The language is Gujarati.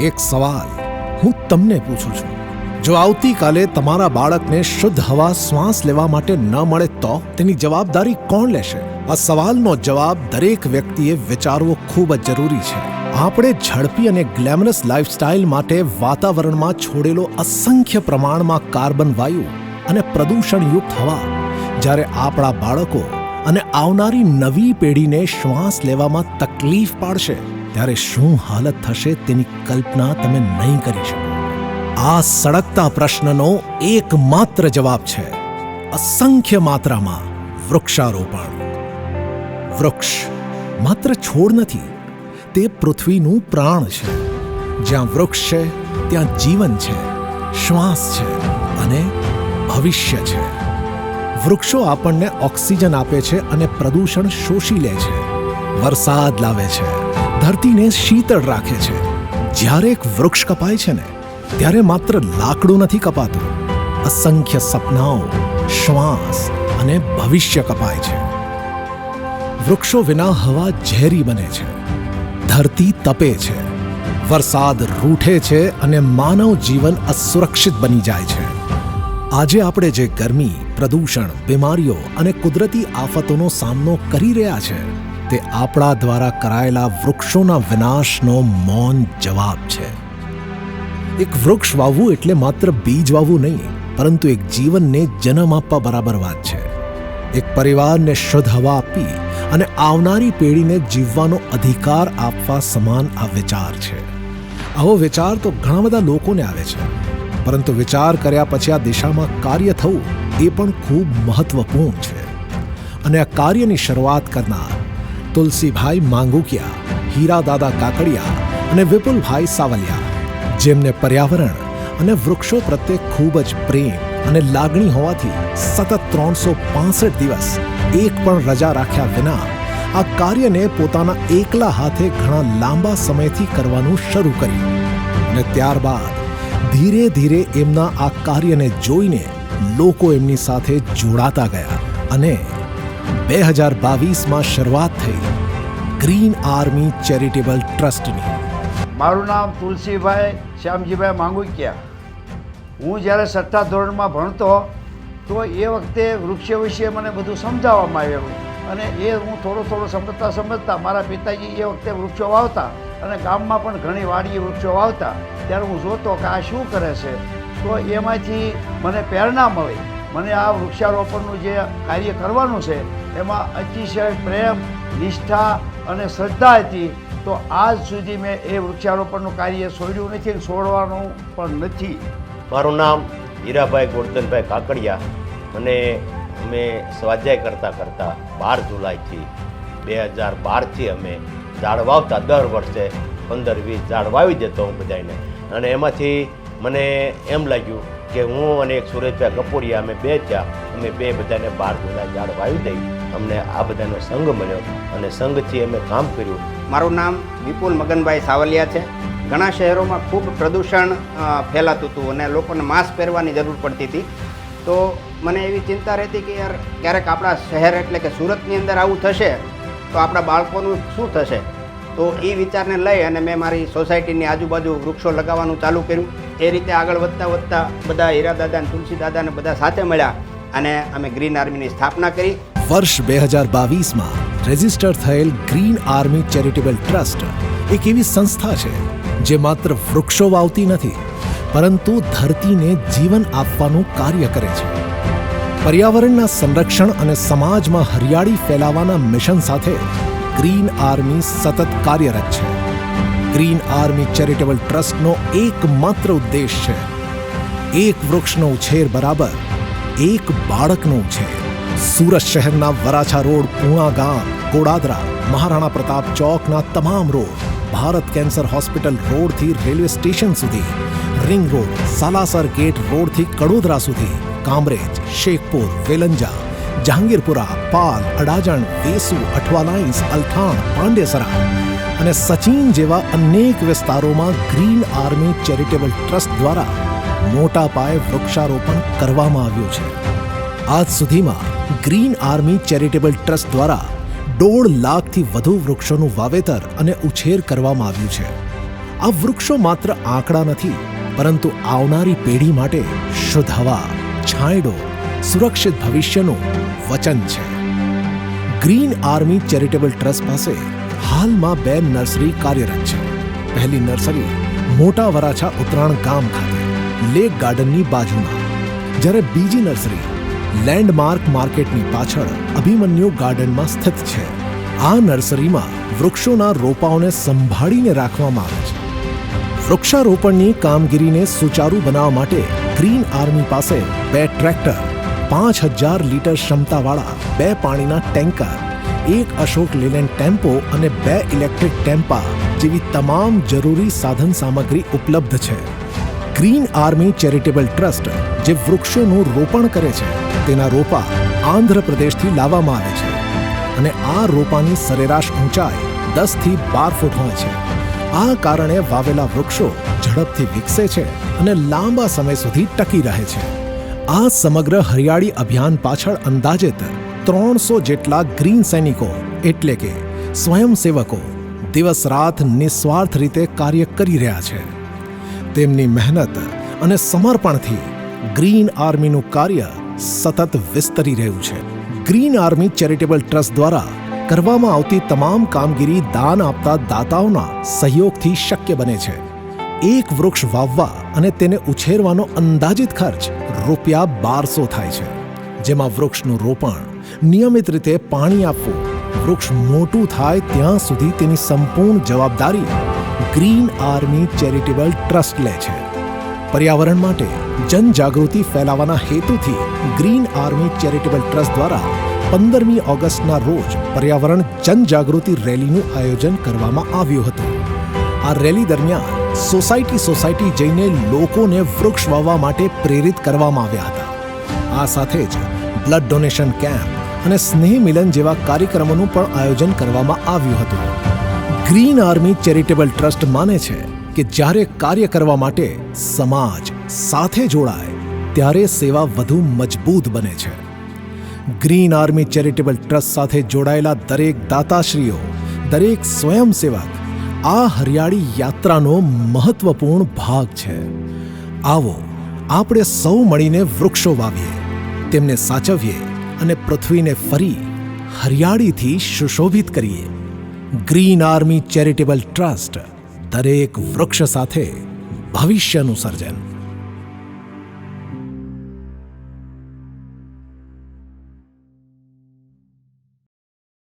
એક સવાલ હું તમને પૂછું છું, જો આવતીકાલે તમારા બાળકને શુદ્ધ હવા શ્વાસ લેવા માટે ન મળે તો તેની જવાબદારી કોણ લેશે? આ સવાલનો જવાબ દરેક વ્યક્તિએ વિચારવો ખૂબ જ જરૂરી છે. આપણે ઝડપી અને ગ્લેમરસ લાઇફસ્ટાઇલ માટે વાતાવરણમાં છોડેલો અસંખ્ય પ્રમાણમાં કાર્બન વાયુ અને પ્રદૂષણયુક્ત હવા જ્યારે આપણા બાળકો અને આવનારી નવી પેઢીને શ્વાસ લેવામાં તકલીફ પાડશે ત્યારે શું હાલત થશે તેની કલ્પના તમે નહીં કરી શકો. આ સળગતા પ્રશ્નનો એકમાત્ર જવાબ છે અસંખ્ય માત્રામાં વૃક્ષારોપણ. વૃક્ષ માત્ર છોડ નથી, તે પૃથ્વીનું પ્રાણ છે. જ્યાં વૃક્ષ છે ત્યાં જીવન છે, શ્વાસ છે અને ભવિષ્ય છે. વૃક્ષો આપણને ઓક્સિજન આપે છે અને પ્રદૂષણ શોષી લે છે, વરસાદ લાવે છે, ધરતીને શીતળ રાખે છે. જ્યારે એક વૃક્ષ કપાય છે ને ત્યારે માત્ર લાકડું નથી કપાતું, અસંખ્ય સપનાઓ, શ્વાસ અને ભવિષ્ય કપાય છે. વૃક્ષો વિના હવા ઝેરી બને છે, ધરતી તપે છે, વરસાદ રૂઠે છે અને માનવ જીવન અસુરક્ષિત બની જાય છે. આજે આપણે જે ગરમી, પ્રદૂષણ, બીમારીઓ અને કુદરતી આફતોનો સામનો કરી રહ્યા છે તે આપણા દ્વારા કરાયેલા વૃક્ષોના વિનાશનો મૌન જવાબ છે. એક વૃક્ષ વાવવું એટલે માત્ર બીજ વાવવું નહીં, પરંતુ એક જીવનને જન્મ આપવા બરાબર વાત છે. એક પરિવારને શુદ્ધ હવા આપી અને આવનારી પેઢીને જીવવાનો અધિકાર આપવા સમાન આ વિચાર છે. આવો વિચાર તો ઘણા બધા લોકોને આવે છે, પરંતુ વિચાર કર્યા પછી આ દિશામાં કાર્ય થવું એ પણ ખૂબ મહત્વપૂર્ણ છે. અને આ કાર્યની શરૂઆત કરનાર તુલસીભાઈ માંગુકિયા, હીરાદાદા કાકડિયા અને વિપુલભાઈ સાવલિયા, જેમને પર્યાવરણ અને વૃક્ષો પ્રત્યે ખૂબ જ પ્રેમ અને લાગણી હોવાથી સતત 365 દિવસ એક પણ રજા રાખ્યા વિના આ કાર્યને પોતાના એકલા હાથે ઘણા લાંબા સમયથી કરવાનું શરૂ કર્યું. અને ત્યારબાદ ધીરે ધીરે એમના આ કાર્યને જોઈને લોકો એમની સાથે જોડાતા ગયા અને 2022માં શરૂઆત થઈ ગ્રીન આર્મી ચેરિટેબલ ટ્રસ્ટની. મારું નામ તુલસીભાઈ શ્યામજીભાઈ માંગુકિયા. હું જ્યારે 6થા ધોરણમાં ભણતો તો એ વખતે વૃક્ષ વિશે મને બધું સમજાવવામાં આવેલું અને એ હું થોડું સમજતા મારા પિતાજી એ વખતે વૃક્ષો વાવતા અને ગામમાં પણ ઘણી વાડીએ વૃક્ષો વાવતા ત્યારે હું જોતો કે આ શું કરે છે. તો એમાંથી મને પ્રેરણા મળી. મને આ વૃક્ષારોપણનું જે કાર્ય કરવાનું છે એમાં અતિશય પ્રેમ, નિષ્ઠા અને શ્રદ્ધા હતી. તો આજ સુધી મેં એ વૃક્ષારોપણનું કાર્ય છોડ્યું નથી અને છોડવાનું પણ નથી. મારું નામ હીરાભાઈ ગોરધનભાઈ કાકડિયા અને અમે સ્વાધ્યાય કરતાં 12 જુલાઈથી 2012થી અમે ઝાડ વાવતા. દર વર્ષે 15-20 ઝાડ વાવી દેતો હું બધાને. અને એમાંથી મને એમ લાગ્યું કે હું અને એક સુરેશભાઈ કપૂરિયા અમે બે બધાને 12 જુલાઈ ઝાડ વાવી દઈ. અમને આ બધાનો સંઘ મળ્યો અને સંઘથી અમે કામ કર્યું. મારું નામ વિપુલ મગનભાઈ સાવલિયા છે. ઘણા શહેરોમાં ખૂબ પ્રદૂષણ ફેલાતું હતું અને લોકોને માસ્ક પહેરવાની જરૂર પડતી હતી. તો મને એવી ચિંતા રહેતી કે યાર ક્યારેક આપણા શહેર એટલે કે સુરતની અંદર આવું થશે તો આપણા બાળકોનું શું થશે. તો એ વિચારને લઈ અને મેં મારી સોસાયટીની આજુબાજુ વૃક્ષો લગાવવાનું ચાલુ કર્યું. એ રીતે આગળ વધતા બધા હીરાદાદા અને તુલસીદાદાને બધા સાથે મળ્યા અને અમે ગ્રીન આર્મીની સ્થાપના કરી. વર્ષ 2022માં રજિસ્ટર થયેલ ગ્રીન આર્મી ચેરિટેબલ ટ્રસ્ટ એક એવી સંસ્થા છે જે માત્ર વૃક્ષો વાવતી નથી, પરંતુ ધરતીને જીવન આપવાનું કાર્ય કરે છે. પર્યાવરણના સંરક્ષણ અને સમાજમાં હરિયાળી ફેલાવવાના મિશન સાથે ગ્રીન આર્મી સતત કાર્યરત છે. ગ્રીન આર્મી ચેરિટેબલ ટ્રસ્ટનો એકમાત્ર ઉદ્દેશ છે એક વૃક્ષનો ઉછેર બરાબર એક બાળકનો ઉછેર. સુરત શહેરના વરાછા રોડ, પૂણા ગામ, ગોડાદરા, મહારાણા પ્રતાપ ચોકના તમામ રોડ, ભારત કેન્સર હોસ્પિટલ રોડથી રેલવે સ્ટેશન સુધી, રિંગ રોડ, સાલાસર ગેટ રોડથી કડોદરા સુધી, કામરેજ, શેખપુર, વેલંજા, જહાંગીરપુરા, પાલ, અડાજણ, વેસુ, અઠવાલાઇન્સ, અલથાણ, પાંડેસરા અને સચીન જેવા અનેક વિસ્તારોમાં ગ્રીન આર્મી ચેરિટેબલ ટ્રસ્ટ દ્વારા મોટા પાયે વૃક્ષારોપણ કરવામાં આવ્યું છે. આજ સુધીમાં ગ્રીન આર્મી ચેરિટેબલ ટ્રસ્ટ દ્વારા 1.5 લાખથી વધુ વૃક્ષોનું વાવેતર અને ઉછેર કરવામાં આવ્યું છે. આ વૃક્ષો માત્ર આંકડા નથી, પરંતુ આવનારી પેઢી માટે શુદ્ધ હવા, છાંયડો, સુરક્ષિત ભવિષ્યનું વચન છે. ગ્રીન આર્મી ચેરિટેબલ ટ્રસ્ટ પાસે હાલમાં 2 નર્સરી કાર્યરત છે. પહેલી નર્સરી મોટા વરાછા ઉત્તરાણ ગામ ખાતે લેક ગાર્ડનની બાજુમાં, જ્યારે બીજી નર્સરી લેન્ડમાર્ક માર્કેટની પાછળ અભિમન્યુ ગાર્ડનમાં સ્થિત છે. આ નર્સરીમાં વૃક્ષોના રોપાઓને સંભાળીને રાખવામાં આવે છે. વૃક્ષારોપણની કામગીરીને સુચારુ બનાવવા માટે ગ્રીન આર્મી પાસે 2 ટ્રેક્ટર, 5000 લીટર ક્ષમતાવાળા 2 પાણીના ટેન્કર, 1 અશોક લેલેન્ડ ટેમ્પો અને 2 ઇલેક્ટ્રિક ટેમ્પા જેવી તમામ જરૂરી સાધન સામગ્રી ઉપલબ્ધ છે. ગ્રીન આર્મી ચેરિટેબલ ટ્રસ્ટ જે વૃક્ષોનું રોપણ કરે છે, તેના રોપા આંધ્રપ્રદેશથી લાવવામાં આવે છે અને આ રોપાની સરેરાશ ઊંચાઈ 10 થી 12 ફૂટ હોય છે. આ કારણે વાવેલા વૃક્ષો ઝડપથી વિકસે છે અને લાંબા સમય સુધી ટકી રહે છે. આ સમગ્ર હરિયાળી અભિયાન પાછળ અંદાજિત 300 જેટલા ગ્રીન સૈનિકો એટલે કે સ્વયંસેવકો દિવસ રાત નિસ્વાર્થ રીતે કાર્ય કરી રહ્યા છે. તેમની મહેનત અને સમર્પણથી ગ્રીન આર્મીનું કાર્ય સતત વિસ્તરી રહ્યું છે. ગ્રીન આર્મી ચેરિટેબલ ટ્રસ્ટ દ્વારા કરવામાં આવતી તમામ કામગીરી દાન આપતા દાતાઓના સહયોગથી શક્ય બને છે. એક વૃક્ષ વાવવા અને તેને ઉછેરવાનો અંદાજિત ખર્ચ ₹1200 થાય છે, જેમાં વૃક્ષનું રોપણ, નિયમિત રીતે પાણી આપવું, વૃક્ષ મોટું થાય ત્યાં સુધી તેની સંપૂર્ણ જવાબદારી ગ્રીન આર્મી ચેરિટેબલ ટ્રસ્ટ લે છે. પર્યાવરણ માટે જનજાગૃતિ ફેલાવવાના હેતુથી ગ્રીન આર્મી ચેરિટેબલ ટ્રસ્ટ દ્વારા 15મી ઓગસ્ટના રોજ પર્યાવરણ જનજાગૃતિ રેલીનું આયોજન કરવામાં આવ્યું હતું. આ રેલી દરમિયાન સોસાયટી જઈને લોકોને વૃક્ષ વાવવા માટે પ્રેરિત કરવામાં આવ્યા હતા. આ સાથે જ બ્લડ ડોનેશન કેમ્પ અને સ્નેહ મિલન જેવા કાર્યક્રમોનું પણ આયોજન કરવામાં આવ્યું હતું. ગ્રીન આર્મી ચેરિટેબલ ટ્રસ્ટ માને છે કે જ્યારે કાર્ય કરવા માટે સમાજ સાથે જોડાય ત્યારે સેવા વધુ મજબૂત બને છે. ગ્રીન આર્મી ચેરિટેબલ ટ્રસ્ટ સાથે જોડાયેલા દરેક દાતાશ્રીઓ, દરેક સ્વયંસેવક આ હરિયાળી યાત્રાનો મહત્વપૂર્ણ ભાગ છે. આવો આપણે સૌ મળીને વૃક્ષો વાવીએ, તેમને સાચવીએ અને પૃથ્વીને ફરી હરિયાળીથી સુશોભિત કરીએ. ગ્રીન આર્મી ચેરિટેબલ ટ્રસ્ટ, દરેક વૃક્ષ સાથે ભવિષ્યનું સર્જન.